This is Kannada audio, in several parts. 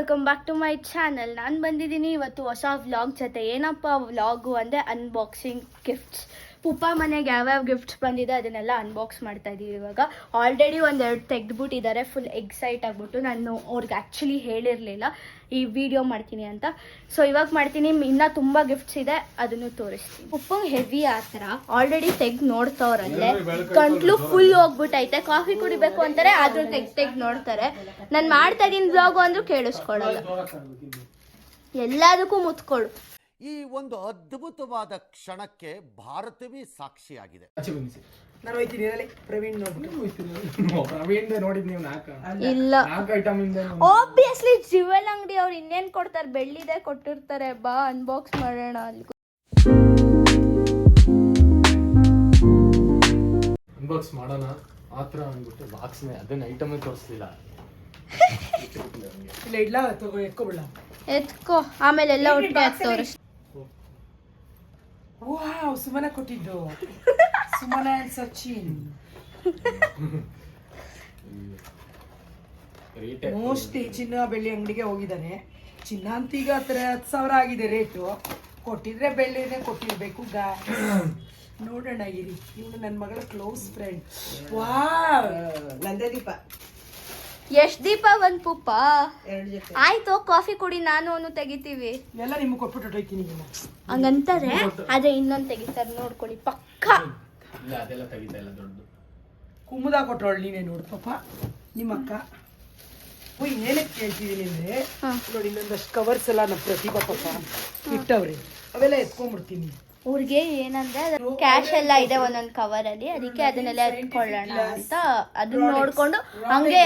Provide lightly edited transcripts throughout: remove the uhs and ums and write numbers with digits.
Welcome back to my channel. ನಾನು ಬಂದಿದ್ದೀನಿ ಇವತ್ತು ಹೊಸ ವ್ಲಾಗ್ ಜೊತೆ. ಏನಪ್ಪ ವ್ಲಾಗು ಅಂದರೆ ಅನ್ಬಾಕ್ಸಿಂಗ್ ಗಿಫ್ಟ್ಸ್. ಪುಪ್ಪ ಮನೆಗೆ ಯಾವ್ಯಾವ ಗಿಫ್ಟ್ಸ್ ಬಂದಿದೆ ಅದನ್ನೆಲ್ಲ ಅನ್ಬಾಕ್ಸ್ ಮಾಡ್ತಾ ಇದ್ದೀವಿ. ಇವಾಗ ಆಲ್ರೆಡಿ ಒಂದೆರಡು ತೆಗೆದ್ಬಿಟ್ಟಿದ್ದಾರೆ. ಫುಲ್ ಎಕ್ಸೈಟ್ ಆಗಿಬಿಟ್ಟು. ನಾನು ಅವ್ರಿಗೆ ಆ್ಯಕ್ಚುಲಿ ಹೇಳಿರಲಿಲ್ಲ ಈ ವಿಡಿಯೋ ಮಾಡ್ತೀನಿ ಅಂತ. ಸೊ ಇವಾಗ ಮಾಡ್ತೀನಿ. ಇನ್ನೂ ತುಂಬ ಗಿಫ್ಟ್ಸ್ ಇದೆ, ಅದನ್ನು ತೋರಿಸ್ತೀನಿ. ಪುಪ್ಪಂಗೆ ಹೆವಿ ಆ ಥರ ಆಲ್ರೆಡಿ ತೆಗ್ದು ನೋಡ್ತವ್ರಲ್ಲೇ ಗಂಟ್ಲು ಫುಲ್ ಹೋಗ್ಬಿಟ್ಟೈತೆ. ಕಾಫಿ ಕುಡಿಬೇಕು ಅಂತಾರೆ, ಆದ್ರೂ ತೆಗ್ದು ನೋಡ್ತಾರೆ. ನಾನು ಮಾಡ್ತಾ ಇದ್ದೀನಿ ವ್ಲಾಗು ಅಂದ್ರೂ ಕೇಳಿಸ್ಕೊಳ್ಳಲ್ಲ. ಎಲ್ಲದಕ್ಕೂ ಮುತ್ಕೊಳು. ಈ ಒಂದು ಅದ್ಭುತವಾದ ಕ್ಷಣಕ್ಕೆ ಭಾರತವೇ ಸಾಕ್ಷಿಯಾಗಿದೆ. ಇಲ್ಲ, ಆಬ್ವಿಯಸ್ಲಿ ಜ್ಯುವೆಲ್ ಅಂಗಡಿ ಅವ್ರು ಇನ್ನೇನ್ ಕೊಡ್ತಾರೆ, ಬೆಳ್ಳಿದೆ ಕೊಟ್ಟಿರ್ತಾರೆ. ಬಾ ಅನ್ಬಾಕ್ಸ್ ಮಾಡೋಣ. ಅಲ್ಲಿ ಅನ್ಬಾಕ್ಸ್ ಮಾಡೋಣ ಆತರ ಅಂದ್ಬಿಟ್ಟು ಬಾಕ್ಸ್ನೇ ಅದನ್ನ ಐಟಮ್ ತೋರಿಸ್ಲಿಲ್ಲ. ಎತ್ಕೋ, ಆಮೇಲೆ ಎಲ್ಲ ಒಟ್ಟಿಗೆ ತೋರಿಸ್. ವಾವ್, ಸುಮನ ಕೊಟ್ಟಿದ್ದು. ಸುಮನ ಅಂಡ್ ಸಚಿನ್ ಮೋಸ್ಟ್ಲಿ ಚಿನ್ನ ಬೆಳ್ಳಿ ಅಂಗಡಿಗೆ ಹೋಗಿದ್ದಾರೆ. ಚಿನ್ನ ಅಂತ ಈಗ 10,000 ಆಗಿದೆ ರೇಟು. ಕೊಟ್ಟಿದ್ರೆ ಬೆಳ್ಳಿನೇ ಕೊಟ್ಟಿರ್ಬೇಕು. ನೋಡೋಣ ಇರಿ. ಇವಳು ನನ್ನ ಮಗಳ ಕ್ಲೋಸ್ ಫ್ರೆಂಡ್. ವಾವ್, ನಂದದೀಪ. ಎಷ್ಟ್ ದೀಪ ಒಂದ್ ಪುಪ್ಪ? ಆಯ್ತು, ಕಾಫಿ ಕುಡಿ, ನಾನು ಅವನು ತೆಗಿತೀವಿ. ಎಲ್ಲ ನಿಮ್ಗೆ ಕೊಟ್ಬಿಟ್ಟು ಹೋಯ್ತೀನಿ. ಹಂಗಂತಾರೆ, ಅದೇ ಇನ್ನೊಂದು ತೆಗಿತಾರೆ ನೋಡ್ಕೊಳ್ಳಿ ಪಕ್ಕ. ಇಲ್ಲ ಅದೆಲ್ಲ ತೆಗಿತಾ ಇಲ್ಲ ದೊಡ್ಡದು. ಕುಮುದ ಕೊಟ್ಟವಳು ನೀನೇ ನೋಡು ಪಾಪ, ನಿಮ್ಮಕ್ಕ. ಏನಕ್ಕೆ ಕೇಳ್ತಿದ್ದೀನಿ ಅಂದ್ರೆ, ನೋಡಿ ಇನ್ನೊಂದಷ್ಟು ಕವರ್ಸ್ ಎಲ್ಲ ನಮ್ಮ ಪ್ರತಿಭಾ ಪಾಪ ಇಟ್ಟವ್ರಿ. ಅವೆಲ್ಲ ಎತ್ಕೊಂಡ್ಬಿಡ್ತೀನಿ. ಅವ್ರಿಗೆ ಏನಂದ್ರೆ ಕ್ಯಾಶ್ ಎಲ್ಲ ಇದೆ ಒಂದೊಂದು ಕವರ್ ಅಲ್ಲಿ, ಅದಕ್ಕೆ ಅದನ್ನೆಲ್ಲ ಎತ್ಕೊಳ್ಳೋಣ ಅಂತ. ಅದನ್ನ ನೋಡ್ಕೊಂಡು ಹಂಗೆ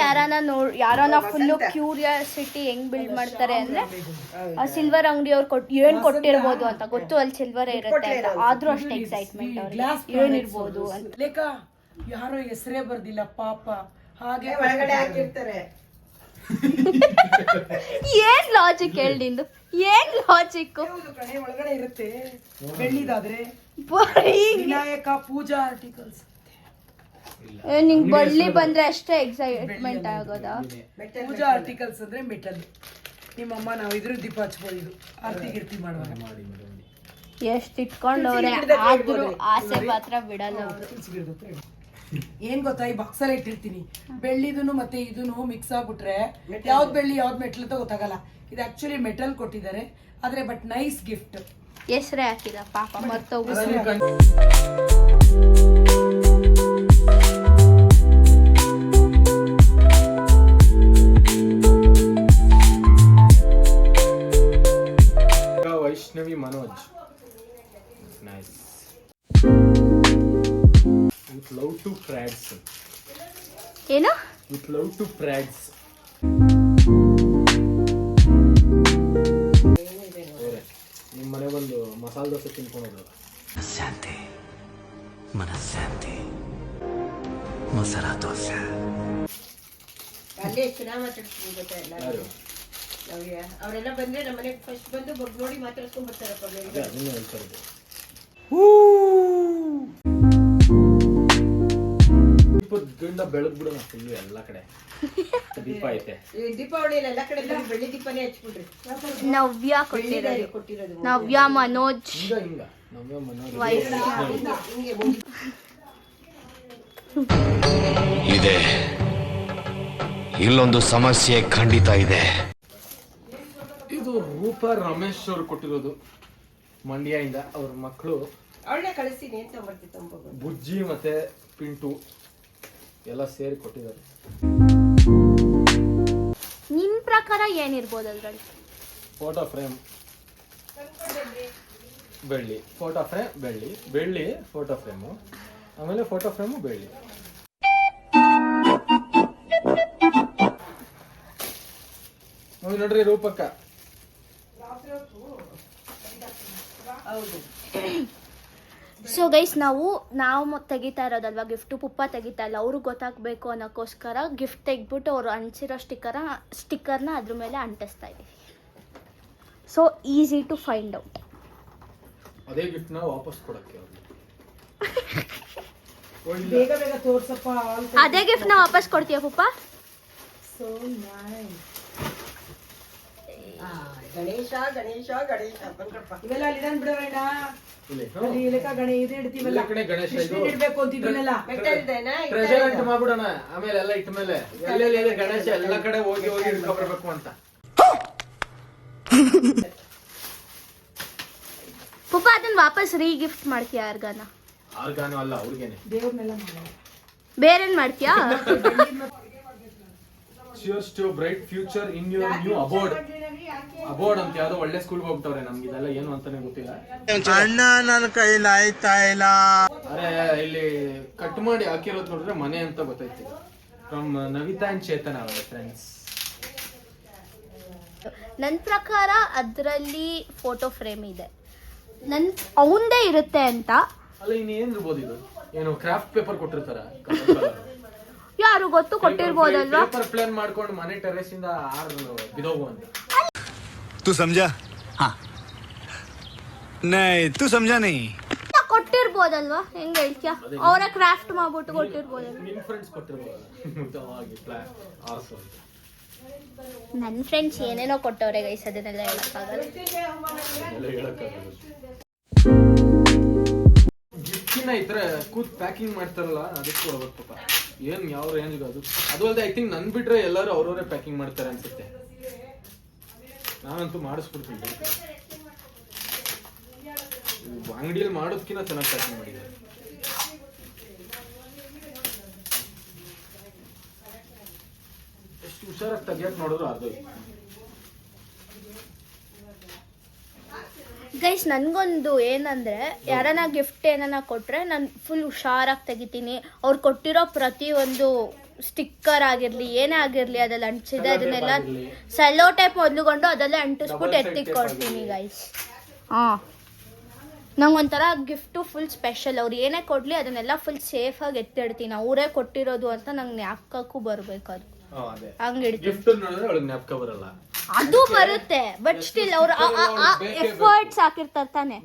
ಯಾರನ್ನ ಫುಲ್ಲು ಕ್ಯೂರಿಯಾಸಿಟಿ ಹೆಂಗ್ ಬಿಲ್ಡ್ ಮಾಡ್ತಾರೆ ಅಂದ್ರೆ, ಸಿಲ್ವರ್ ಅಂಗಡಿ ಅವ್ರು ಏನ್ ಕೊಟ್ಟಿರ್ಬೋದು ಅಂತ ಗೊತ್ತು. ಅಲ್ಲಿ ಸಿಲ್ವರ್ ಇರುತ್ತೆ ಅಂತ, ಆದ್ರೂ ಅಷ್ಟು ಎಕ್ಸೈಟ್ಮೆಂಟ್ ಅವ್ರಿಗೆ ಏನಿರ್ಬೋದು ಅಂತ. ಲೇಖ ಯಾರೋ ಹೆಸರೇ ಬರ್ದಿಲ್ಲ ಪಾಪ, ಹಾಗೆ ಒಳಗಡೆ ಹಾಕಿರ್ತಾರೆ. ಏನ್ ಲಾಜಿಕ್ ಹೇಳಿಂದು? ಏನ್ ಲಾಜಿಕ್? ಒಳಗಡೆ ಇರುತ್ತೆ ಬೆಳ್ಳಿದಾದ್ರೆ. ವಿನಾಯಕ ಪೂಜಾ ಆರ್ಟಿಕಲ್ಸ್. ನಿಂಗ್ ಬಳ್ಳಿ ಬಂದ್ರೆ ಅಷ್ಟೇ ಎಕ್ಸೈಟ್ಮೆಂಟ್ ಆಗೋದಾ? ಪೂಜಾ ಆರ್ಟಿಕಲ್ಸ್ ಅಂದ್ರೆ ಮೆಟಲ್. ನಿಮ್ಮಮ್ಮ ನಾವು ಇದ್ರ ದೀಪ ಹಚ್ಬೋದು, ಆರ್ತಿ ಗಿರ್ತಿ ಮಾಡುವಾಗ. ಎಷ್ಟ್ ಇಟ್ಕೊಂಡವ್ರೆ, ಆದ್ರೂ ಆಸೆ ಮಾತ್ರ ಬಿಡಲ್ಲ ಅವ್ರು. ಏನ್ ಗೊತ್ತಾ, ಈ ಬಾಕ್ಸಲ್ಲಿ ಇಟ್ಟಿರ್ತೀನಿ. ಬೆಳ್ಳಿದೂನು ಮತ್ತೆ ಇದೂನು ಮಿಕ್ಸ್ ಆಗ್ಬಿಟ್ರೆ ಯಾವ್ದು ಬೆಳ್ಳಿ ಯಾವ್ದು ಮೆಟಲ್ ಅಂತ ಗೊತ್ತಾಗಲ್ಲ. ಇದು ಆಕ್ಚುಲಿ ಮೆಟಲ್ ಕೊಟ್ಟಿದ್ದಾರೆ, ಆದ್ರೆ ಬಟ್ ನೈಸ್ ಗಿಫ್ಟ್. ಹೆಸ್ರೇ ಹಾಕಿದ ಪಾಪ ಮತ್ತೊಬ್ಬ. Vaishnavi Manoj, nice. With love to Prads. ಏನು? With love to Prads. ನಿಮ್ಮ ಮನೆ ಒಂದು ಮಸಾಲೆ ದೋಸೆ ತಿನ್ಕೊಂಡು ಶಾಂತಿ, ಮನಃಶಾಂತಿ, ಮಸಾಲ ದೋಸೆ. ಅಲ್ಲೇ ಚೆನ್ನಾಗಿ ಮಾತಾಡ್ತೀನಿ ಗೊತ್ತಾ ಎಲ್ಲರೂ. ಅವರೆಲ್ಲ ಬಂದ್ರೆ ನಮ್ಮ ಮನೆಗೆ ಫಸ್ಟ್ ಬಂದು ನೋಡಿ ಮಾತಾಡ್ಸ್ಕೊಂಡ್ ಬರ್ತಾರಪ್ಪ. ಅದನ್ನ ಹೇಳ್ತಾ ಇದ್ದೆ. ದೀಪದಿಂದ ಬೆಳಗ್ ಬಿಡೋಣ ಫುಲ್ ಎಲ್ಲ ಕಡೆ. ದೀಪ ಐತೆ. ದೀಪಾವಳಿಯಲ್ಲಿ ಎಲ್ಲ ಕಡೆ ಬೆಳ್ಳಿ ದೀಪನೇ ಹಚ್ಬಿಡ್ರಿ. ನವ್ಯ ಕೊಟ್ಟಿರೋದು. ನವ್ಯ ಮನೋಜ್. ಹಿಂಗ ನವ್ಯ ಮನೋಜ್ ಇದೆ. ಇಲ್ಲೊಂದು ಸಮಸ್ಯೆ ಖಂಡಿತ ಇದೆ. ಇದು ರೂಪ ರಮೇಶ್ ಅವ್ರು ಕೊಟ್ಟಿರೋದು, ಮಂಡ್ಯದಿಂದ. ಅವ್ರ ಮಕ್ಕಳು ಅವಳನ್ನೇ ಕಳಿಸ್ತೀನಿ ಅಂತ ಬರ್ತಿತ್ತು. ಬುಜ್ಜಿ ಮತ್ತೆ ಪಿಂಟು ಎಲ್ಲ ಸೇರಿ ಕೊಟ್ಟಿದ್ದಾರೆ. ನಿಮ್ ಪ್ರಕಾರ ಏನಿರ್ಬೋದು ಅದ್ರಲ್ಲಿ? ಫೋಟೋ ಫ್ರೇಮ್ ಬೆಳ್ಳಿ, ಫೋಟೋ ಫ್ರೇಮ್ ಬೆಳ್ಳಿ ಫೋಟೋ ಫ್ರೇಮು, ಆಮೇಲೆ ಫೋಟೋ ಫ್ರೇಮು ಬೆಳ್ಳಿ. ನೋಡ್ರಿ ರೂಪಕ್ಕ. ಸೊ ಗೈಸ್, ನಾವು ತೆಗಿತಾ ಇರೋದಲ್ವಾ ಗಿಫ್ಟು, ಪುಪ್ಪ ತೆಗಿತಾ ಇಲ್ಲ. ಅವ್ರಿಗೆ ಗೊತ್ತಾಗಬೇಕು ಅನ್ನೋಕ್ಕೋಸ್ಕರ ಗಿಫ್ಟ್ ತೆಗ್ಬಿಟ್ಟು ಅವರು ಅಂಟಿಸಿರೋ ಸ್ಟಿಕ್ಕರ್ನ ಅದ್ರ ಮೇಲೆ ಅಂಟಿಸ್ತಾ ಇದ್ದೀವಿ. So easy to find out. ಅದೇ ಗಿಫ್ಟ್ನ ವಾಪಸ್ ಕೊಡಕ್ಕೆ ಬೇಗ ಬೇಗ ತೋರ್ಸಪ್ಪ. ಅದೇ ಗಿಫ್ಟ್ ನ ವಾಪಸ್ ಕೊಡ್ತೀಯ ಪುಪ್ಪ? So nice. ಗಣೇಶ ಗಣೇಶ ಗಣೇಶ ಬಂದ್ರಪ್ಪ. ಇವೆಲ್ಲ ಅಲ್ಲಿ ಇಡನ್ ಬಿಡೋಣ. ಇಲ್ಲಿ ಅಲ್ಲಿ ಇಲಕ ಗಣೇಶ ಇದು ಇಡ್ತೀವಲ್ಲ. ಇಲ್ಲ ಕಣೆ ಗಣೇಶ ಇದು. ಕೃಷ್ಣನ್ ಇಡ್ಬೇಕು ಅಂತಿದ್ವಲ್ಲ. ಮೆಟ್ಟಲ್ದೇನಾ? Treasure Hunt ಮಾಡ್ಬಿಡೋಣ. ಆಮೇಲೆ ಎಲ್ಲ ಇಟ್ಟ ಮೇಲೆ ಎಲ್ಲೆಲ್ಲಿ ಇದೆ ಗಣೇಶ ಎಲ್ಲ ಕಡೆ ಹೋಗಿ ಹೋಗಿ ಇಟ್ಕೊಬರ್ಬೇಕು ಅಂತ. ಪಪ್ಪ ಅದನ್ನ ವಾಪಸ್ ರೀಗಿಫ್ಟ್ ಮಾಡ್ತೀಯಾ ಯಾರ್ಗಾನ? ಆರ್ಗಾನು ಅಲ್ಲ ಅವ್ರಿಗೇನೆ. ದೇವ್ರನ್ನೆಲ್ಲ ಮಾಡೋಣ. ಬೇರೇನ್ ಮಾಡ್ತೀಯಾ? Cheers to bright future in your new abode. ಅಬೋರ್ಡ್ ಅಂತ ಯಾವ್ದೋ ಒಳ್ಳೆ ಸ್ಕೂಲ್ ಹೋಗ್ತವ್ರೆ. ನಮ್ಗೆ ಇದೆಲ್ಲ ಏನು ಅಂತಾನೆ ಗೊತ್ತಿಲ್ಲ. ಅಣ್ಣ ನನ್ನ ಕೈಲಿ ಆಯ್ತಾ ಇಲ್ಲ. ಅರೆ ಇಲ್ಲಿ ಕಟ್ ಮಾಡಿ ಹಾಕಿರೋದು ನೋಡಿದ್ರೆ ಮನೆ ಅಂತ ಗೊತ್ತೈತಿ. ಫ್ರಮ್ ನವಿತಾ ಅಂಡ್ ಚೇತನ ಅವರ ಫ್ರೆಂಡ್ಸ್. ನನ್ನ ಪ್ರಕಾರ ಅದರಲ್ಲಿ ಫೋಟೋ ಫ್ರೇಮ್ ಇದೆ. ಅವಂದೇ ಇರುತ್ತೆ ಅಂತ. ಅಲ್ಲ ಇನ್ನೇನ್ ಇರ್ಬೋದು ಇದು? ಏನು ಕ್ರಾಫ್ಟ್ ಪೇಪರ್ ಕೊಟ್ಟಿರ್ತಾರ? ಯಾರು ಗೊತ್ತು, ಕೊಟ್ಟಿರ್ಬೋದಲ್ವಾ? ಪೇಪರ್ ಪ್ಲಾನ್ ಮಾಡ್ಕೊಂಡು ಮನೆ ಟೆರೆಸ್ ಇಂದ ಬಿದೋಗು ಅಂತ. तू समझा? हाँ नहीं तू समझा नहीं. ಕೊಟ್ಟಿರ್ಬೋದಲ್ವಾ? ಹೆಂಗ್ ಹೇಳ್ತೀಯ? ಅವರ ಕ್ರಾಫ್ಟ್ ಮಾಡ್ಬಿಟ್ಟು ಕೊಟ್ಟಿರ್ಬೋದಲ್ವಾ? ನಿಮ್ ಫ್ರೆಂಡ್ಸ್ ಕೊಟ್ಟಿರ್ಬೋದು ಪ್ಲಾನ್ ಆರ್ಸೋ. ನನ್ನ ಫ್ರೆಂಡ್ಸ್ ಏನೇನೋ ಕೊಟ್ಟವ್ರೆ ಗೈಸ್, ಅದನ್ನೆಲ್ಲ ಹೇಳಕ್ಕಾಗಲ್ಲ. ಗಿಫ್ಟಿನ ಈ ತರ ಕೂತ್ ಪ್ಯಾಕಿಂಗ್ ಮಾಡ್ತಾರಲ್ಲ, ಅದಕ್ಕೆ ಕೊಡ್ಬೇಕು ಪಾಪ. ಏನ್ ಯಾವ ರೇಂಜ್ ಅದು ಅಲ್ದೆ. ಐ ಥಿಂಕ್ ನನ್ ಬಿಟ್ರೆ ಎಲ್ಲರೂ ಅವ್ರವರೇ ಪ್ಯಾಕಿಂಗ್ ಮಾಡ್ತಾರೆ ಅನ್ಸುತ್ತೆ. ನಾನಂತೂ ಮಾಡಿಸ್ಬಿಡ್ತೀನಿ. ಅಂಗಡಿಯಲ್ಲಿ ಮಾಡೋದ್ಕಿಂತ ಚೆನ್ನಾಗಿ ಪ್ಯಾಕಿಂಗ್ ಮಾಡಿದ್ದಾರೆ. ಎಷ್ಟು ಹುಷಾರಾಗಿ ತೆಗಿಯಕ್ ನೋಡಿದ್ರು ಅದು. ಗೈಸ್ ನನ್ಗೊಂದು ಏನಂದ್ರೆ, ಯಾರನ್ನ ಗಿಫ್ಟ್ ಏನನ್ನ ಕೊಟ್ರೆ ನಾನು ಫುಲ್ ಹುಷಾರಾಗಿ ತೆಗಿತೀನಿ. ಅವ್ರು ಕೊಟ್ಟಿರೋ ಪ್ರತಿಯೊಂದು ಸ್ಟಿಕ್ಕರ್ ಆಗಿರ್ಲಿ ಏನೇ ಆಗಿರ್ಲಿ ಅದೆಲ್ಲ ಅಂಟಿಸಿದೆ ಅದನ್ನೆಲ್ಲ ಸೆಲ್ಲೋ ಟೈಪ್ ಮೊದಲುಗೊಂಡು ಅದೆಲ್ಲ ಅಂಟಿಸ್ಬಿಟ್ಟು ಎತ್ತಿಕೊಡ್ತೀನಿ ಗೈಸ್. ನಂಗೊಂಥರ ಗಿಫ್ಟು ಫುಲ್ ಸ್ಪೆಷಲ್. ಅವ್ರು ಏನೇ ಕೊಡ್ಲಿ ಅದನ್ನೆಲ್ಲ ಫುಲ್ ಸೇಫಾಗಿ ಎತ್ತಿಡ್ತೀನಿ. ಅವರೇ ಕೊಟ್ಟಿರೋದು ಅಂತ ನಂಗೆ ಜ್ಞಾಪಕಕ್ಕೂ ಬರ್ಬೇಕು. ಅದು ಹಂಗಿಡ್ತೀನಿ. ಅದು ಬರುತ್ತೆ, ಬಟ್ ಸ್ಟಿಲ್ ಅವ್ರು ಎಫರ್ಟ್ಸ್ ಹಾಕಿರ್ತಾರೆ ತಾನೆ.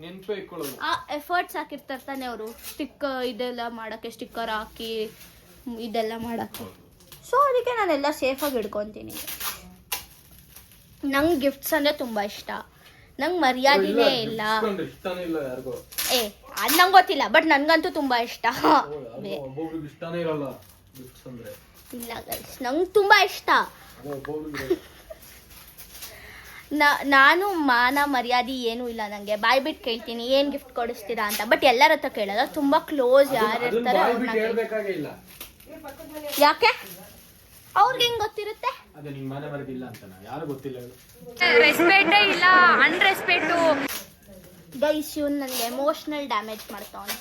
ಎಫರ್ಟ್ಸ್ ಹಾಕಿರ್ತಾರೆ ತಾನೆ ಅವರು ಸ್ಟಿಕ್ ಇದೆಲ್ಲ ಮಾಡಕ್ಕೆ, ಸ್ಟಿಕ್ಕರ್ ಹಾಕಿ ಇದೆಲ್ಲ ಮಾಡಕ್ಕೆ. ಸೊ ಅದಕ್ಕೆ ನಾನೆಲ್ಲ ಸೇಫಾಗಿ ಇಡ್ಕೊತೀನಿ. ನಂಗೆ ಗಿಫ್ಟ್ಸ್ ಅಂದ್ರೆ ತುಂಬಾ ಇಷ್ಟ. ನಂಗೆ ಮರ್ಯಾದೆನೇ ಇಲ್ಲ. ಅದು ನಂಗೆ ಗೊತ್ತಿಲ್ಲ, ಬಟ್ ನನ್ಗಂತೂ ತುಂಬಾ ಇಷ್ಟ. ಇಲ್ಲ ಗೈಸ್, ನಂಗೆ ತುಂಬಾ ಇಷ್ಟ. ನಾನು ಮಾನ ಮರ್ಯಾದೆ ಏನೂ ಇಲ್ಲ ನನಗೆ. ಬಾಯ್ ಬಿಟ್ಟು ಕೇಳ್ತೀನಿ ಏನ್ ಗಿಫ್ಟ್ ಕೊಡಿಸ್ತೀರಾ ಅಂತ, ಬಟ್ ಎಲ್ಲರ ಹತ್ರ ಕೇಳಲ್ಲ. ತುಂಬಾ ಕ್ಲೋಸ್ ಯಾರು ಇರ್ತಾರೆ ಅವ್ರನ್ನ. ಯಾಕೆ ಅವ್ರಿಗೆ ಹೆಂಗ್ ಗೊತ್ತಿರುತ್ತೆ? ರೆಸ್ಪೆಕ್ಟೇ ಇಲ್ಲ, ಅನ್ರೆಸ್ಪೆಕ್ಟು. ಗೈಸ್ ಇವ್ನು ನನಗೆ ಎಮೋಷನಲ್ ಡ್ಯಾಮೇಜ್ ಮಾಡ್ತಾವನು.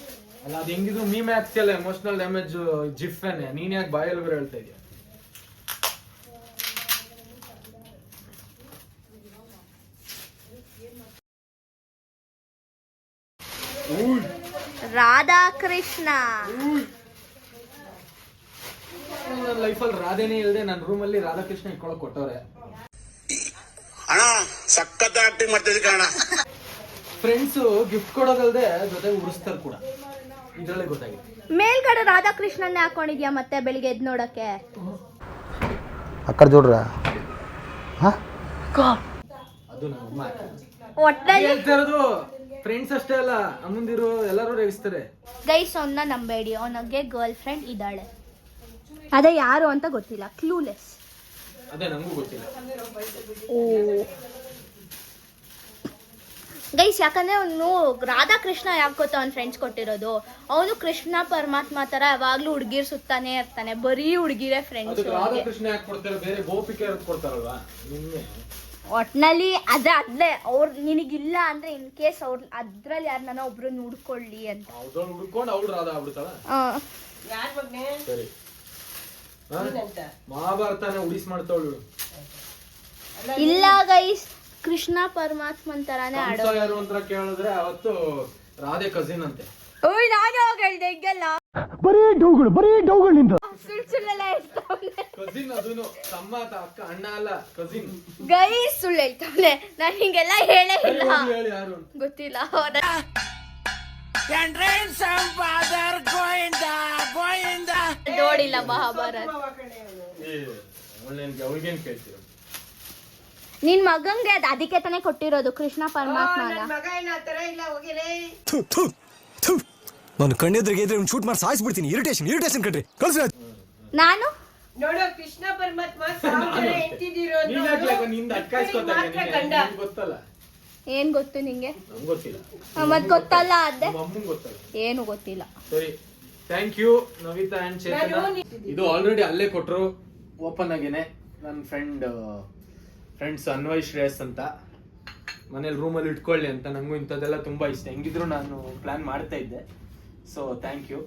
ಅಲ್ಲ ಅದು ಹೆಂಗಿದ್ರು ಮೀಮೆ ಆಗ್ತಿಯಲ್ಲ, ಎಮೋಷನಲ್ ಡ್ಯಾಮೇಜ್ ಜಿಫ್ಫೇನೆ. ನೀನ್ ಯಾಕೆ ಬಾಯಲ್ಲಿ ಬೇರೆ ಹೇಳ್ತಾ ಇದೀಯ? ರಾಧಾಕೃಷ್ಣ ನನ್ನ ಲೈಫಲ್ಲಿ ರಾಧೇನೇ ಇಲ್ಲದೆ ನನ್ನ ರೂಮಲ್ಲಿ ರಾಧಾಕೃಷ್ಣ ಇಟ್ಕೊಳಕ್ ಕೊಟ್ಟವ್ರೆ. ಅಣ್ಣ ಸಖತ್ ಆಕ್ಟಿಂಗ್ ಮಾಡ್ತಿದ್ದೆ ಕಣ. ಫ್ರೆಂಡ್ಸ್ ಗಿಫ್ಟ್ ಕೊಡೋದಲ್ದೆ ಜೊತೆಗೆ ಉಡಿಸ್ತಾರೆ ಕೂಡ. ಇದ್ರಲ್ಲೇ ಗೊತ್ತಾಗಿದೆ. ಮೇಲ್ಗಡೆ ರಾಧಾಕೃಷ್ಣನ್ನೇ ಹಾಕೊಂಡಿದ್ಯಾ ಮತ್ತೆ ಬೆಳಿಗ್ಗೆ ಎದ್ದು ನೋಡಕ್ಕೆ? ಅక్కడ ಜೋಡ್ರ ಅದು ನಮ್ಮ ಒಟ್ಟಲ್ಲಿ ಹೇಳ್ತಿರೋದು. ಫ್ರೆಂಡ್ಸ್ ಅಷ್ಟೇ ಅಲ್ಲ, ಅಮ್ಮಂದಿರು ಎಲ್ಲರೂ ರೇಗಿಸ್ತಾರೆ. ಗೈಸ್ ಅವನ್ನ ನಂಬೇಡಿ, ಅವನಿಗೆ ಗರ್ಲ್ ಫ್ರೆಂಡ್ ಇದ್ದಾಳೆ. ಅದೇ ಯಾರು ಅಂತ ಗೊತ್ತಿಲ್ಲ, ಕ್ಲೂಲೆಸ್. ಅದೇ ನಂಗೂ ಗೊತ್ತಿಲ್ಲ. ಓ ಗೈಸ್, ಯಾಕಂದ್ರೆ ಅವನು ರಾಧಾಕೃಷ್ಣ ಯಾಕೆ ಗೊತ್ತಾ ಅವ್ನ ಫ್ರೆಂಡ್ಸ್ ಕೊಟ್ಟಿರೋದು? ಅವನು ಕೃಷ್ಣ ಪರಮಾತ್ಮ ತರ ಯಾವಾಗ್ಲೂ ಹುಡುಗಿರ್ ಸುತ್ತಾನೆ ಇರ್ತಾನೆ. ಬರೀ ಹುಡುಗಿರೇ ಫ್ರೆಂಡ್ಸ್. ರಾಧಾಕೃಷ್ಣ ಯಾಕೆ ಕೊಡ್ತಾರೆ? ಬೇರೆ ಗೋಪಿಕೆ ಕೊಡ್ತಾರಲ್ವಾ ನಿನ್ನೆ. ಒಟ್ನಲ್ಲಿ ಅದೇ ಅವ್ರು ನಿನಗಿಲ್ಲ ಅಂದ್ರೆ ಇನ್ ಕೇಸ್ ಅವ್ರ ಅದ್ರಲ್ಲಿ ಯಾರನ್ನ ಒಬ್ರು ಹುಡ್ಕೊಳ್ಳಿ ಅಂತ ಹುಡ್ಕೊಂಡು ಅವ್ಳು ರಾಧಾ ಆಗ್ಬಿಡ್ತಾಳ. ಸರಿ, ಮಹಾಭಾರತನ ಉಡಿಸ್ ಮಾಡ್ತಾವಳು. ಇಲ್ಲ ಗೈಸ್, ಕೃಷ್ಣ ಪರಮಾತ್ಮನ್ ತರಾನೇ ಆಡೋ. ಯಾರು ಅಂತ ಕೇಳಿದ್ರೆ ಅವತ್ತು ರಾಧೆ ಕಸಿನ್ ಅಂತೆ. ಓಯ್ ನಾನು ಹೋಗಿ ಹೇಳ್ದೆ ಹಿಂಗೆಲ್ಲ ಬರೀ ಡೌಗಳು ನಿಂದು ಸುಳ್ಳೆಲ್ಲ ಹೇಳ್ತಾವ್ನೆ. ಕಸಿನ್ ಅದೂನು ತಮ್ಮ ಅಕ್ಕ ಅಣ್ಣ ಅಲ್ಲ, ಕಸಿನ್. ಗೈಸ್ ಸುಳ್ಳು ಹೇಳ್ತಾವ್ನೆ. ನಾನು ಹಿಂಗೆಲ್ಲ ಹೇಳೇ ಇಲ್ಲ. ಹೇಳಿ ಯಾರು ಗೊತ್ತಿಲ್ಲ. ನೋಡಿಲ್ಲ ಮಹಾಭಾರತ. ಅವಳಿಗೇನ್ ಕೇಳ್ತೀರ? ನಿನ್ ಮಗಂಗೆ ಅದಕ್ಕೆ ತಾನೇ ಕೊಟ್ಟಿರೋದು ಕೃಷ್ಣ ಪರಮಾತ್ಮನ. ನನ್ ಮಗ ಏನ್ ಆ ತರ ಇಲ್ಲ ಹೋಗಿರೇ. ನಾನು ಕಣ್ಣೆದ್ರಿಗೆ ಇದ್ರೆ ಶೂಟ್ ಮಾಡಿ ಸಾಯಿಸ್ಬಿಡ್ತೀನಿ. ಇರಿಟೇಷನ್ ಕಣ್ರಿ ಕಳ್ಸಿ. ನಾನು ನೋಡೋ ಕೃಷ್ಣ ಪರಮಾತ್ಮ ಸಾವಿರ ಜನ ಹೆಂಡ್ತಿದಿರೋ ಅಂತ ನೀನ್ ಯಾಕೆ ನಿಂದ ಅಟ್ಕಾಯಿಸ್ಕೊತಾ ಮಾತ್ರ ಗಂಡ. ಗೊತ್ತಲ್ಲ, ಏನ್ ಗೊತ್ತು ನಿಂಗೆ? ನಂಗೆ ಗೊತ್ತಿಲ್ಲ, ಮತ್ ಗೊತ್ತಲ್ಲ ಅದೇ ನಮ್ಮ ಅಮ್ಮಂಗ್ ಗೊತ್ತಲ್ಲ. ಏನು ಗೊತ್ತಿಲ್ಲ. ಸರಿ, ಥ್ಯಾಂಕ್ ಯು ನವಿತಾ ಅಂಡ್ ಚೇತನ. ಇದು ಆಲ್ರೆಡಿ ಅಲ್ಲೇ ಕೊಟ್ರು ಓಪನ್ ಆಗೇನೆ. ನನ್ನ ಫ್ರೆಂಡ್ಸ್ ಅನ್ವಯ್ ಶ್ರೇಯಸ್ ಅಂತ ಮನೇಲಿ ರೂಮಲ್ಲಿ ಇಟ್ಕೊಳ್ಳಿ ಅಂತ. ನಂಗೂ ಇಂಥದ್ದೆಲ್ಲ ತುಂಬಾ ಇಷ್ಟ, ಹೆಂಗಿದ್ರು ನಾನು ಪ್ಲಾನ್ ಮಾಡ್ತಾ ಇದ್ದೆ. So thank you.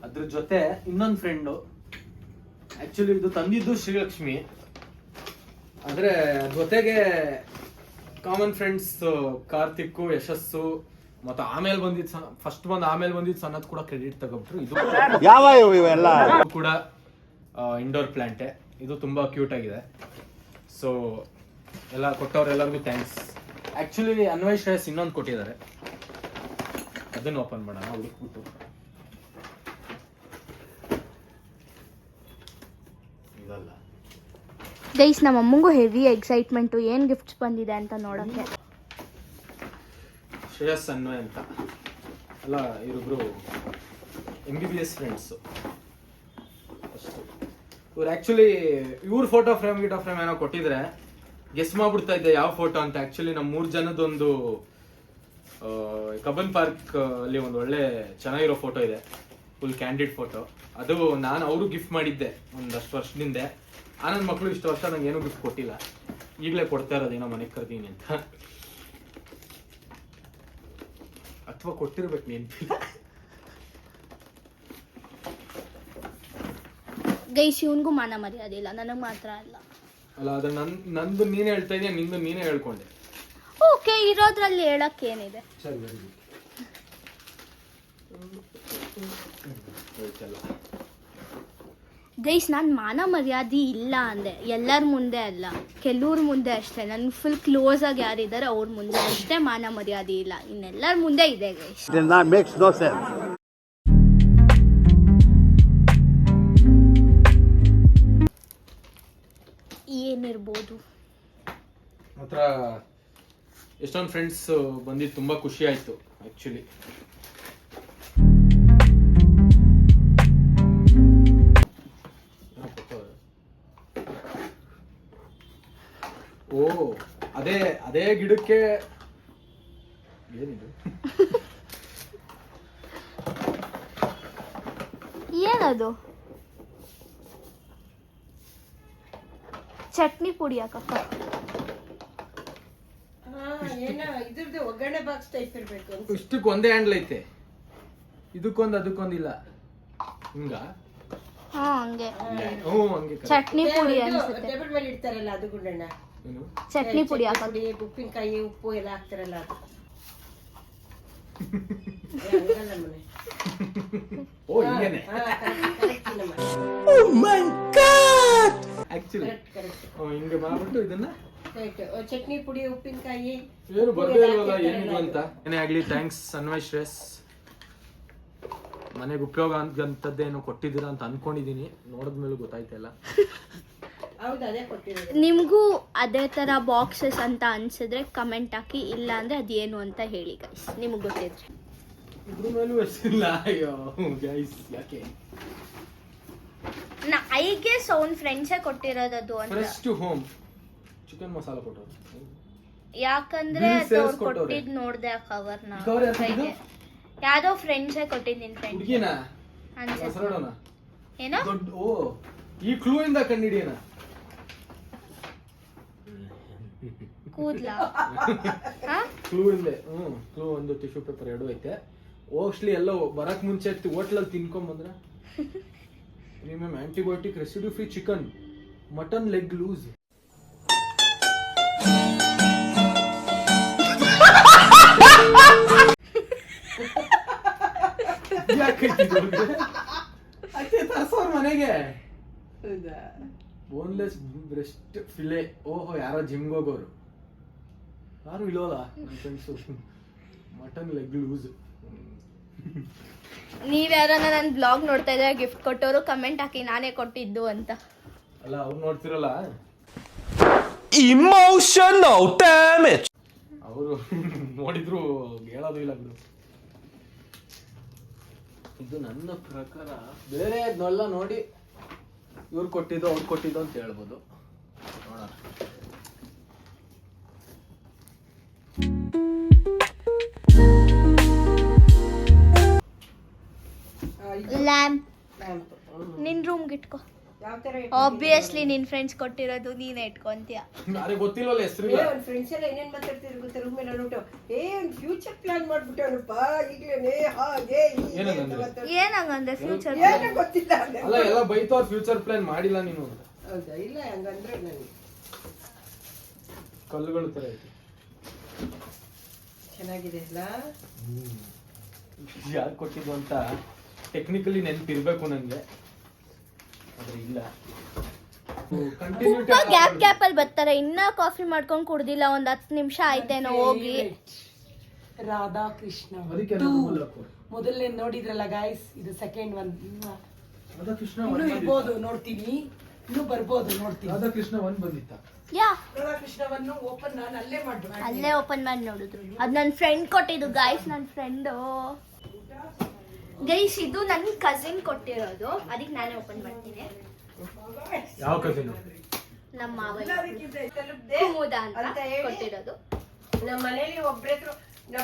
ಅದ್ರ ಜೊತೆ ಇನ್ನೊಂದು ಫ್ರೆಂಡು, ಆಕ್ಚುಲಿ ಇದು ತಂದಿದ್ದು ಶ್ರೀಲಕ್ಷ್ಮಿ, ಆದ್ರೆ ಜೊತೆಗೆ ಕಾಮನ್ ಫ್ರೆಂಡ್ಸ್ ಕಾರ್ತಿಕ್, ಯಶಸ್ಸು, ಮತ್ತೆ ಆಮೇಲೆ ಬಂದಿದ್ದು ಫಸ್ಟ್ ಆಮೇಲೆ ಬಂದಿದ್ದು ಸನ್ನತ್ ಕೂಡ ಕ್ರೆಡಿಟ್ ತಗೊಬಿಟ್ರು. ಇದು ಯಾವ ಇವೆಲ್ಲ ಕೂಡ ಇಂಡೋರ್ ಪ್ಲಾಂಟೆ. ಇದು ತುಂಬಾ ಕ್ಯೂಟ್ ಆಗಿದೆ. ಸೊ ಎಲ್ಲ ಕೊಟ್ಟವ್ರೆಲ್ಲರಿಗೂ ಥ್ಯಾಂಕ್ಸ್. ಆಕ್ಚುಲಿ ಅನ್ವಯ್ ಶ್ರೇಯಸ್ ಇನ್ನೊಂದು ಕೊಟ್ಟಿದ್ದಾರೆ, ಅದನ್ನು ಓಪನ್ ಮಾಡೋಣ ಹುಡುಕ್ಬಿಟ್ಟು. ಇದಲ್ಲ ಗೈಸ್, ನಮ್ಮ ಅಮ್ಮಂಗೂ ಹೆವಿ ಎಕ್ಸೈಟ್ಮೆಂಟು ಏನು ಗಿಫ್ಟ್ಸ್ ಬಂದಿದೆ ಅಂತ ನೋಡೋಕ್ಕೆ. ಶ್ರೇಯಸ್ ಅನ್ವಯ್ ಅಂತ ಅಲ್ಲ, ಇವರಿಬ್ರು MBBS ಫ್ರೆಂಡ್ಸು. ಅಷ್ಟು ಇವ್ರು ಆ್ಯಕ್ಚುಲಿ ಇವ್ರ ಫೋಟೋ ಫ್ರೇಮ್ ಏನೋ ಕೊಟ್ಟಿದ್ರೆ ಗೆಸ್ ಮಾಡ್ಬಿಡ್ತಾ ಇದ್ದೆ ಯಾವ ಫೋಟೋ ಅಂತ. ಆ್ಯಕ್ಚುಲಿ ನಮ್ಮ 3 ಜನದೊಂದು ಕಬ್ಬನ್ ಪಾರ್ಕ್ ಅಲ್ಲಿ ಒಂದು ಒಳ್ಳೆ ಚೆನ್ನಾಗಿರೋ ಫೋಟೋ ಇದೆ, ಫುಲ್ ಕ್ಯಾಂಡಿಡ್ ಫೋಟೋ. ಅದು ನಾನು ಅವರು ಗಿಫ್ಟ್ ಮಾಡಿದ್ದೆ ಒಂದಷ್ಟು ವರ್ಷದಿಂದ. ನನ್ನ ಮಕ್ಕಳು ಇಷ್ಟು ವರ್ಷ ನಂಗೆ ಏನೂ ಗಿಫ್ಟ್ ಕೊಟ್ಟಿಲ್ಲ, ಈಗಲೇ ಕೊಡ್ತಾ ಇರೋದೇನೋ ಮನೆಗೆ ಕರ್ದೀನಿ ಅಂತ. ಅಥವಾ ಕೊಟ್ಟಿರ್ಬೇಕು ನೆನಪಿಲ್ಲ. ಗೈಸ್, ಇವನ್ಗೂ ಮಾನ ಮರ್ಯಾದೆ ಇಲ್ಲ, ನನಗೆ ಮಾತ್ರ ಅಲ್ಲ. ಅಲ್ಲ, ಅದು ನಂದು ನೀನೇ ಹೇಳ್ತಾ ಇದೀಯ, ನಿಂದು ನೀನೇ ಹೇಳ್ಕೊಂಡೆ. ಓಕೆ, ಇರೋದ್ರಲ್ಲಿ ಹೇಳಕ್ಕೇನಿದೆ. ಸರಿ, ವೆರಿ ಗುಡ್. ಗೈಸ್, ನಾನು ಮಾನ ಮರ್ಯಾದೆ ಇಲ್ಲ ಅಂದೆ, ಎಲ್ಲರ ಮುಂದೆ ಅಲ್ಲ, ಕೆಲವ್ರ ಮುಂದೆ ಅಷ್ಟೇ. ನನ್ಗೆ ಫುಲ್ ಕ್ಲೋಸ್ ಆಗಿ ಯಾರಿದ್ದಾರೆ ಅವ್ರ ಮುಂದೆ ಅಷ್ಟೇ ಮಾನ ಮರ್ಯಾದೆ ಇಲ್ಲ, ಇನ್ನೆಲ್ಲರ ಮುಂದೆ ಇದೆ ಗೈಸ್. Makes no sense. ಏನಿರ್ಬೋದು? ಮಾತ್ರ ಎಷ್ಟೊಂದು ಫ್ರೆಂಡ್ಸ್ ಬಂದಿದ್ದು ತುಂಬಾ ಖುಷಿ ಆಯ್ತು ಆಕ್ಚುಲಿ. ಓ, ಅದೇ ಗಿಡಕ್ಕೆ ಏನಿದು? ಏನದು? ಚಟ್ನಿ ಪುಡಿ ಹಾಕಕ್ಕ. ಏನೋ ಇದ್ರದ್ದು ಒಗ್ಗರಣೆ ಬಾಕ್ಸ್ ಟೈಪ್ ಇರ್ಬೇಕು ಅಂತ. ಇಷ್ಟಕ್ಕೆ ಒಂದೇ ಹ್ಯಾಂಡಲ್ ಐತೆ, ಇದಕ್ಕೊಂದು ಅದಕ್ಕೊಂದಿಲ್ಲ. ಹಿಂಗ ಹಾ, ಹಂಗೆ ಹಂಗೆ ಚಟ್ನಿ ಪುಡಿ ಅನ್ಸುತ್ತೆ. ಟೇಬಲ್ ಮೇಲೆ ಇಡ್ತಾರಲ್ಲ ಅದು ಗುಂಡಣ್ಣ. ಏನು? ಚಟ್ನಿ ಪುಡಿ ಹಾಕ. ಉಪ್ಪಿನಕಾಯಿ ಉಪ್ಪು ಎಲ್ಲ ಹಾಕ್ತಾರಲ್ಲ ಅದು. ಹಂಗಲ್ಲ ಮನೆ. ಓ, ಹಿಂಗೇನೆ ಆಕ್ಚುಲಿ ಹಿಂಗೆ ಮಾಡ್ಬಿಟ್ಟು ಇದನ್ನ ಚಟ್ನಿ ಪುಡಿ ಉಪ್ಪಿನಕಾಯಿ ಏನು ಬರ್ದೇ ಇಲ್ವಲ್ಲ ಏನಿದು ಅಂತ. ಏನೇ ಆಗ್ಲಿ, ಥ್ಯಾಂಕ್ಸ್ ಅನ್ವಯ್ ಶ್ರೇಯಸ್. ಮನೆಗೆ ಉಪಯೋಗ ಅಂತದ್ದೇನು ಕೊಟ್ಟಿದ್ದೀರಾ ಅಂತ ಅನ್ಕೊಂಡಿದೀನಿ, ನೋಡಿದ್ಮೇಲೆ ಗೊತ್ತಾಯ್ತಲ್ಲ. ಹೌದು, ಅದೇ ಕೊಟ್ಟಿರೋದು. ನಿಮಗೂ ಅದೇ ಥರ ಬಾಕ್ಸಸ್ ಅಂತ ಅನ್ಸಿದ್ರೆ ಕಮೆಂಟ್ ಹಾಕಿ, ಇಲ್ಲ ಅಂದರೆ ಅದೇನು ಅಂತ ಹೇಳಿ ಗೈಸ್, ನಿಮಗೆ ಗೊತ್ತಿದ್ರೆ. ಇದ್ರ ಮೇಲೂ ಎಷ್ಟಿಲ್ಲ. ಅಯ್ಯೋ ಗೈಸ್, ಯಾಕೆ? ಐ ಗೆಸ್ ಅವ್ನ ಫ್ರೆಂಡ್ಸೇ ಕೊಟ್ಟಿರೋದು ಅಂತ. Fresh to home chicken masala ಕೊಟ್ಟರು. ಯಾಕಂದ್ರೆ Bill ಅದು sales ಅವ್ರು ಕೊಟ್ಟವ್ರೆ. ಕೊಟ್ಟಿದ್ದು ನೋಡ್ದೆ ಆ ಕವರ್ನ. ಕವರ್ ಯಾವ್ದು ಇದು? ಯಾವ್ದೋ ಫ್ರೆಂಡ್ಸೇ ಕೊಟ್ಟಿದ್ದು ನಿನ್ ಫ್ರೆಂಡ್ ಹುಡುಗಿನ ಅನ್ಸುತ್ತೆ. ಹೆಸರೋಣ ಏನೋ ದೊಡ್ಡ. ಓ, ಈ ಕ್ಲೂ ಇಂದ ಕಂಡಿಡಿಯನ. ಕೂದ್ಲ ಕ್ಲೂ ಇಂದೆ. ಕ್ಲೂ ಒಂದು ಟಿಶ್ಯೂ ಪೇಪರ್ 2 ಐತೆ. ಮೋಸ್ಟ್ಲಿ ಎಲ್ಲ ಬರಕ್ ಮುಂಚೆ ಹೋಟ್ಲಲ್ಲಿ ತಿನ್ಕೊಂಡ್ ಬಂದ್ರೆ premium antibiotic residue free chicken mutton leg loose. ಮನೆಗೆ ಬೋನ್ಲೆಸ್ ಬ್ರೆಸ್ಟ್ ಫಿಲೆ. ಓಹೋ, ಯಾರೋ ಜಿಮ್ಗೆ ಹೋಗೋರು ಯಾರು ಇಲ್ಲೋಲ್ಲ ನನ್ನ ಫ್ರೆಂಡ್ಸು. Mutton leg loose. ನೀವ್ ಯಾರನ್ನ ನನ್ನ ಬ್ಲಾಗ್ ನೋಡ್ತಾ ಇದ್ರೆ ಗಿಫ್ಟ್ ಕೊಟ್ಟವರು ಕಮೆಂಟ್ ಹಾಕಿ ನಾನೇ ಕೊಟ್ಟಿದ್ದು ಅಂತ. ಅಲ್ಲ, ಅವ್ರು ನೋಡ್ತಿರಲ್ಲ. Emotional damage. ಅವರು ನೋಡಿದ್ರು ಹೇಳೋದು ಇಲ್ಲ ಬಿಡು. ಇದು ನನ್ನ ಪ್ರಕಾರ ಬೇರೆ ಅದನ್ನೆಲ್ಲ ನೋಡಿ ಇವ್ರು ಕೊಟ್ಟಿದ್ದು ಅವ್ರು ಕೊಟ್ಟಿದ್ದು ಅಂತ ಹೇಳ್ಬೋದು. ನೋಡೋಣ. ಲ್ಯಾಂಪ್ ನಿನ್ ರೂಮ್ಗೆ ಇಟ್ಕೋ. ಯಾವ ತರ ಆಬ್ವಿಯಸ್ಲಿ ನಿನ್ ಫ್ರೆಂಡ್ಸ್ ಕೊಟ್ಟಿರೋದು ನೀನೇ ಇಟ್ಕೊಂತೀಯ. ಯಾರಿಗೆ ಗೊತ್ತಿಲ್ವಲ್ಲ ಹೆಸರು. ಒಂದ್ ಫ್ರೆಂಡ್ಸ್ ಎಲ್ಲ ಏನೇನ್ ಮಾತಾಡ್ತಿದ್ರು ಗೊತ್ತಾ ರೂಮ್ ಮೇಲೆ ನೋಡ್ಬಿಟ್ಟು ಒಂದ್ ಫ್ಯೂಚರ್ ಪ್ಲಾನ್ ಮಾಡ್ಬಿಟ್ಟವನಪ್ಪ ಈಗ್ಲೇನೆ ಹಾಗೆ ಹೀಗೆ ಅಂತ ಏನಂದ್ರೆ? ಮಾತಾಡ್ತಾರೆ. ಏನಂಗಂದ್ರೆ ಫ್ಯೂಚರ್ ಏನೋ ಗೊತ್ತಿಲ್ಲ ಅಂದೆ. ಅಲ್ಲ ಎಲ್ಲ ಬೈತವ್ರ ಫ್ಯೂಚರ್ ಪ್ಲಾನ್ ಮಾಡಿಲ್ಲ ನೀನು. ಹೌದಾ? ಇಲ್ಲ ಹಂಗಂದ್ರೆ ನನಗೆ ಕಲ್ಲುಗಳು ತರ ಐತಿ. ಚೆನ್ನಾಗಿದೆ ಅಲ್ಲ. ಯಾರು ಕೊಟ್ಟಿದ್ದು ಅಂತ ಟೆಕ್ನಿಕಲಿ ನೆನಪಿರ್ಬೇಕು ನನಗೆ, ಆದ್ರೆ ಇಲ್ಲ. ಪುಪ್ಪ ಗ್ಯಾಪ್ ಗ್ಯಾಪ್ ಅಲ್ಲಿ ಬರ್ತಾರೆ. ಇನ್ನ ಕಾಫಿ ಮಾಡ್ಕೊಂಡ್ ಕುಡ್ದಿಲ್ಲ, ಒಂದ್ 10 ನಿಮಿಷ ಆಯ್ತೇನೋ ಹೋಗಿ. ರಾಧಾಕೃಷ್ಣ ಅದಕ್ಕೆ ಮೊದಲನೇ ನೋಡಿದ್ರಲ್ಲ ಗಾಯ್ಸ್, ಇದು ಸೆಕೆಂಡ್ ಒನ್. ರಾಧಾಕೃಷ್ಣ ಇನ್ನು ಇರ್ಬೋದು, ನೋಡ್ತೀನಿ. ಇನ್ನು ಬರ್ಬೋದು, ನೋಡ್ತೀನಿ. ರಾಧಾಕೃಷ್ಣ ಒಂದ್ ಬಂದಿತ್ತ. ಯಾ ರಾಧಾಕೃಷ್ಣವನ್ನು ಓಪನ್ ನಾನು ಅಲ್ಲೇ ಮಾಡ್ತೀನಿ. ಅಲ್ಲೇ ಓಪನ್ ಮಾಡಿ ನೋಡಿದ್ರು. ಅದ್ ನನ್ ಫ್ರೆಂಡ್ ಕೊಟ್ಟಿದ್ದು ಗಾಯ್ಸ್, ನನ್ ಫ್ರೆಂಡ್ ಗೈಸ್. ಇದು ನನ್ ಕಸಿನ್ ಕೊಟ್ಟಿರೋದು, ಅದಕ್ಕೆ ನಾನೇ ಓಪನ್ ಮಾಡ್ತೀನಿ. ಯಾವ ಕಸಿನ್? ನಮ್ಮ ಮಾವ ತಲುಪ್ದೆ ಕುಮುದ ಅಂತ ಅಂತ ಹೇಳಿ ಕೊಟ್ಟಿರೋದು. ನಮ್ಮ ಮನೇಲಿ ಒಬ್ರತ್ರ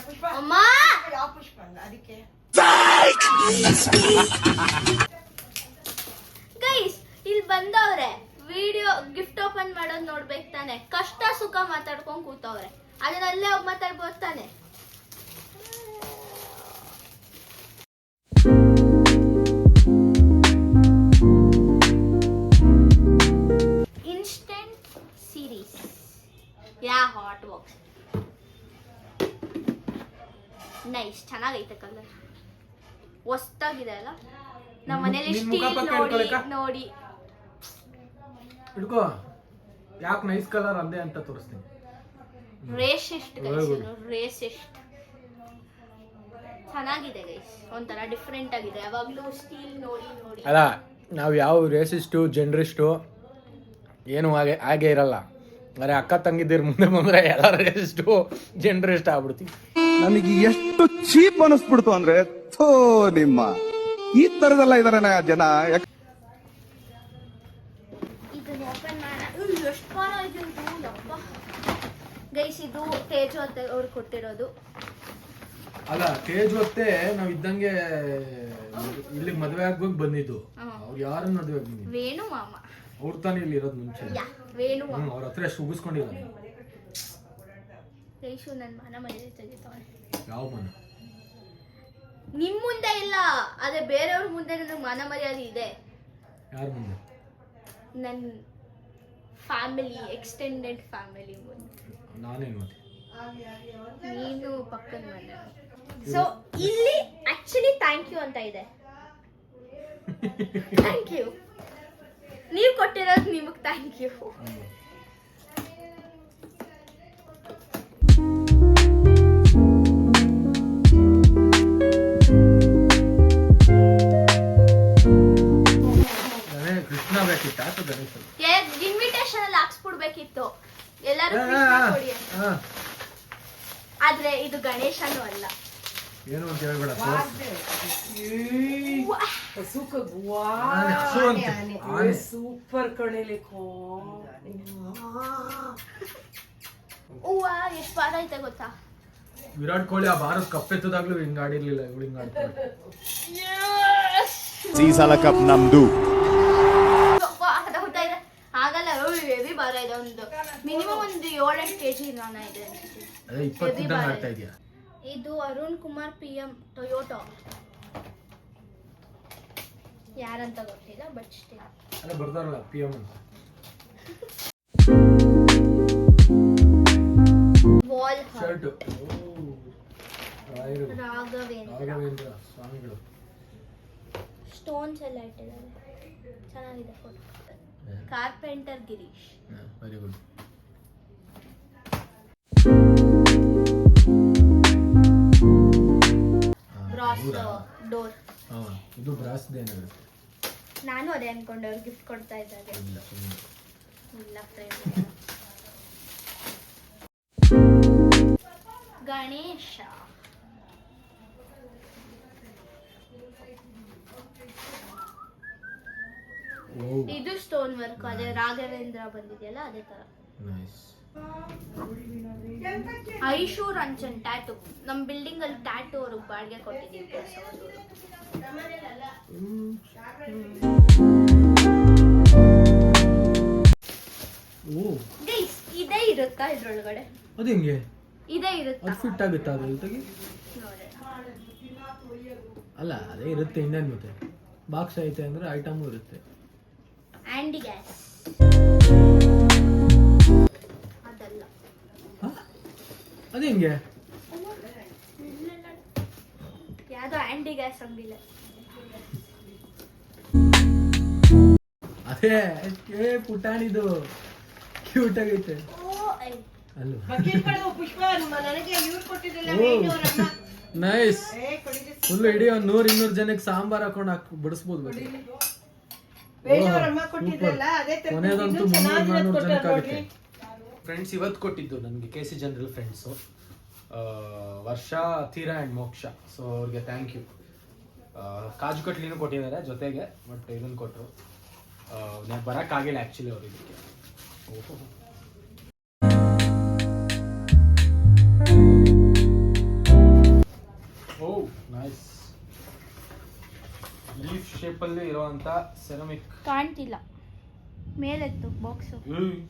ಪುಷ್ಪ ಅಮ್ಮ ಯಾವ ಪುಷ್ಪ ಅಂದ ಅದಕ್ಕೆ. ಗೈಸ್ ಇಲ್ಲಿ ಬಂದವ್ರೆ, ವಿಡಿಯೋ ಗಿಫ್ಟ್ ಓಪನ್ ಮಾಡೋದು ನೋಡ್ಬೇಕು ತಾನೆ. ಕಷ್ಟ ಸುಖ ಮಾತಾಡ್ಕೊಂಡ್ ಕೂತವ್ರೆ, ಅದನ್ನಲ್ಲೇ ಹೋಗಿ ಮಾತಾಡ್ಬೋದು ತಾನೆ. Instant series hot box nice, ಚೆನ್ನಾಗೈತೆ ಕಲರ್, ಹೊಸ್ತಾಗಿದೆ ಅಲ್ಲ. ನಮ್ಮ ಮನೇಲಿ ನಿನ್ ಮುಖ ಸ್ಟೀಲ್ ಪಕ್ಕ ನೋಡಿ ಇಟ್ಕೊಳಕ್ಕ? ನೋಡಿ ಹಿಡ್ಕೋ. ಯಾಕೆ ನೈಸ್ ಕಲರ್ ಅಂದೆ ಅಂತ ತೋರಿಸ್ತೀನಿ. ರೇಸಿಸ್ಟ್ ರೇಸಿಸ್ಟ್ ಚೆನ್ನಾಗಿದೆ ಗೈಸ್, ಒಂಥರ ಡಿಫ್ರೆಂಟ್ ಆಗಿದೆ. ಯಾವಾಗ್ಲೂ ಸ್ಟೀಲ್ ನೋಡಿ ನೋಡಿ. ಅಲ್ಲ, ನಾವು ಯಾವ ರೇಸಿಸ್ಟು ಜನ್ರಿಸ್ಟು ಏನು ಹಾಗೆ ಇರಲ್ಲ. ಅರೆ ಅಕ್ಕ ತಂಗಿದ್ದೀರ ಮುಂದೆ ಬಂದ್ರೆ ಎಲ್ಲ ರೇಸಿಸ್ಟು ಜನ್ರಿಸ್ಟ್ ಆಗ್ಬಿಡ್ತೀವಿ. ನನಗೆ ಎಷ್ಟು ಚೀಪ್ ಅನಿಸ್ಬಿಡ್ತು ಅಂದ್ರೆ, ಥೋ ನಿಮ್ಮ ಈ ತರದೆಲ್ಲ ಇದಾರೆ ಜನ. ಇದನ್ನ ಓಪನ್ ಮಾಡೋಣ. ಎಷ್ಟು ಕಾಲ ಇದೆ ಯಪ್ಪ ಗೈಸ್. ಇದು ತೇಜು ಅಂತ ಅವ್ರು ಕೊಟ್ಟಿರೋದು. ಅಲ್ಲ, ತೇಜ್ ಹೊತ್ತೆ ನಾವ್ ಇದ್ದಂಗೆ ಇಲ್ಲಿ ಮದ್ವೆ ಆಗ್ಬೇಕು ಬಂದಿದ್ದು. ಅವ್ರು ಯಾರನ್ನ ಮದ್ವೆ ಆಗಿದ್ದೀನಿ? ವೇಣು ಮಾಮ. ಅವ್ರ ತಾನೇ ಇಲ್ಲಿ ಇರೋದು ಮುಂಚೆ. ವೇಣು ಮಾಮ. ಅವ್ರ ಹತ್ರ ಎಷ್ಟು ಉಗಿಸ್ಕೊಂಡಿಲ್ಲ. ಗೈಸು ನನ್ನ ಮನ ಮರ್ಯಾದೆ ತೆಗಿತಾವೆ. ಯಾವ ಮನ? ನಿಮ್ ಮುಂದೆ ಇಲ್ಲ, ಅದೇ ಬೇರೆಯವ್ರ ಮುಂದೆ ನನಗೆ ಮಾನ ಮರ್ಯಾದೆ ಇದೆ. ಯಾರ ಮುಂದೆ? ನನ್ನ ಫ್ಯಾಮಿಲಿ, ಎಕ್ಸ್ಟೆಂಡೆಡ್ ಫ್ಯಾಮಿಲಿ ಮುಂದೆ. ನಾನೇನು ಮತ್ತೆ? ನೀನು ಪಕ್ಕದ ಮನೆ. ಸೊ ಇಲ್ಲಿ ಆಕ್ಚುಲಿ ಥ್ಯಾಂಕ್ ಯು ಅಂತ ಇದೆ. ಥ್ಯಾಂಕ್ ಯು, ನೀವು ಕೊಟ್ಟಿರೋದು ನಿಮಗೆ ಥ್ಯಾಂಕ್ ಯು. ಕೃಷ್ಣ ಬೇಕಿತ್ತ ಅಥವಾ ಗಣೇಶ? ಇನ್ವಿಟೇಷನ್ ಅಲ್ಲಿ ಹಾಕ್ಸ್ಬಿಡ್ಬೇಕಿತ್ತು ಎಲ್ಲರೂ ಕೊಡಿ ಅಂತ. ಆದ್ರೆ ಇದು ಗಣೇಶನೂ ಅಲ್ಲ. ಏನು ಅಂತ ಹೇಳ್ಬೇಡ. ಸೂಪರ್ ಕಣೇಲಿಕೋ. ಹೂವ ಎಷ್ಟು ಬಾರ ಐತೆ ಗೊತ್ತಾ? ವಿರಾಟ್ ಕೊಹ್ಲಿ ಆ ಭಾರತ್ ಕಪ್ಪೆತ್ತದಾಗ್ಲೂ ಹಿಂಗ್ ಆಡಿರ್ಲಿಲ್ಲ, ಇವಳು ಹಿಂಗ್ ಆಡ್ತಾಳೆ. ಈ ಸಲ ಕಪ್ ನಮ್ದು. ಆಗಲ್ಲ, ಹೆವಿ ಭಾರ ಇದೆ. ಒಂದು ಮಿನಿಮಮ್ ಒಂದು 7-8 kg ನಾನ ಇದೆ. ಅದೇ 20 ಇದ್ದಂಗೆ ಆಡ್ತಾ ಇದೆಯಾ? ಇದು ಅರುಣ್ ಕುಮಾರ್ PM ಟೊಯೋಟಾ, ಯಾರಂತ ಗೊತ್ತಿಲ್ಲ ಬಟ್ ಸ್ಟಿಲ್ ಅಲ್ಲ ಬರ್ತಾರಲ್ಲ PM ಅಂತ. ವಾಲ್ ಶರ್ಟ್ ರಾಘವೇಂದ್ರ ಸ್ವಾಮಿಗಳು. ಸ್ಟೋನ್ಸ್ ಎಲ್ಲ ಇಟ್ಟಿದ್ದಾರೆ, ಚೆನ್ನಾಗಿದೆ photo. Carpenter Girish. Very good. Brass door. ಇದು ಬ್ರಾಸ್ ಏನಾಗುತ್ತೆ? ನಾನು ಅದೇ ಅನ್ಕೊಂಡೆ, ಅವ್ರು ಗಿಫ್ಟ್ ಕೊಡ್ತಾ ಇದ್ದಾರೆ. ಇಲ್ಲ ಇಲ್ಲ ಫ್ರೆಂಡ್ ಗಣೇಶ. ಇದು ಸ್ಟೋನ್ ವರ್ಕ್, ಅದೇ ರಾಘವೇಂದ್ರ ಬಂದಿದೆಯಲ್ಲ ಅದೇ ತರ. ನೈಸ್. ಐಶು ರಂಜನ್ ಟ್ಯಾಟು, ನಮ್ಮ ಬಿಲ್ಡಿಂಗ್ ಅಲ್ಲಿ ಟ್ಯಾಟು ಅವ್ರಿಗೆ ಬಾಡಿಗೆ ಕೊಟ್ಟಿದ್ದೀವಿ. ಗೈಸ್ ಇದೇ ಇರುತ್ತಾ ಇದ್ರೊಳಗಡೆ? ಅದು ಹೆಂಗೆ? ಇದೇ ಇರುತ್ತಾ? ಅದು ಫಿಟ್ ಆಗುತ್ತಾ ಅದು ತೆಗಿ? ಅಲ್ಲ ಅದೇ ಇರುತ್ತೆ ಇಂಡಿಯನ್ ಮತ್ತೆ ಬಾಕ್ಸ್ ಐತೆ ಅಂದ್ರೆ ಐಟಮು ಇರುತ್ತೆ. ಆಂಡಿ ಗ್ಯಾಸ್ ಅದಲ್ಲ. ಅದು ಹೆಂಗೆ? ಯಾವ್ದೋ ಆಂಡಿ ಗ್ಯಾಸ್ ಅಂಗಡಿಲ್ಲ. ಅದೇ ಪುಟಾಣಿದು ಕ್ಯೂಟ್ ಆಗೈತೆ ಅಲ್ವಾ? ಪುಷ್ಪ ನನಗೆ ಇವ್ರು ಕೊಟ್ಟಿದ್ದಿಲ್ಲ. ನೈಸ್. ಫುಲ್ ಇಡೀ 100-200 ಜನಕ್ಕೆ ಸಾಂಬಾರ್ ಹಾಕೊಂಡು ಬಡಿಸ್ಬೋದು. ಕೊನೆಯದಂತೂ 300-400 ಜನಕ್ಕೆ ಆಗುತ್ತೆ. ಫ್ರೆಂಡ್ಸ್ ಇವತ್ತು ಕೊಟ್ಟಿದ್ದು ನನಗೆ KC ಜನರಲ್ ಫ್ರೆಂಡ್ಸು, ವರ್ಷ, ತೀರಾ ಆ್ಯಂಡ್ ಮೋಕ್ಷ. ಸೊ ಅವ್ರಿಗೆ ಥ್ಯಾಂಕ್ ಯು. ಕಾಜು ಕಟ್ಲಿನೂ ಕೊಟ್ಟಿದ್ದಾರೆ ಜೊತೆಗೆ, ಬಟ್ ಇದನ್ನು ಕೊಟ್ಟರು. ಬರೋಕ್ಕಾಗಿಲ್ಲ ಆ್ಯಕ್ಚುಲಿ ಅವ್ರು ಇದಕ್ಕೆ. ಓಹ್ ನೈಸ್. ಲೀಫ್ ಶೇಪಲ್ಲಿ ಇರುವಂಥ ಸೆರಾಮಿಕ್. ಕಾಣ್ತಿಲ್ಲ ಮೇಲೆತ್ತು ಬಾಕ್ಸು.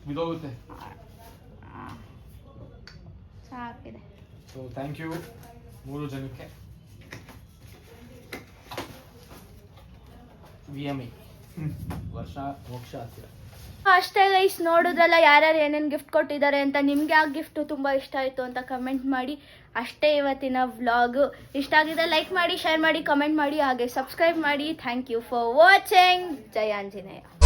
ಬಿದೋಗುತ್ತೆ. ಸಾಕಿದೆ. ಸೊ ಥ್ಯಾಂಕ್ ಯು 3 ಜನಕ್ಕೆ. VMI ವರ್ಷ ಮೋಕ್ಷ ಹತ್ತಿರ. ಅಷ್ಟೇ ಗೈಸ್, ನೋಡಿದ್ರಲ್ಲ ಯಾರ್ಯಾರು ಏನೇನು ಗಿಫ್ಟ್ ಕೊಟ್ಟಿದ್ದಾರೆ ಅಂತ. ನಿಮ್ಗೆ ಯಾವ ಗಿಫ್ಟು ತುಂಬ ಇಷ್ಟ ಆಯಿತು ಅಂತ ಕಮೆಂಟ್ ಮಾಡಿ. ಅಷ್ಟೇ ಇವತ್ತಿನ ವ್ಲಾಗು. ಇಷ್ಟ ಆಗಿದೆ ಲೈಕ್ ಮಾಡಿ, ಶೇರ್ ಮಾಡಿ, ಕಮೆಂಟ್ ಮಾಡಿ, ಹಾಗೆ ಸಬ್ಸ್ಕ್ರೈಬ್ ಮಾಡಿ. Thank you for watching. ಜಯ ಆಂಜನೇಯ.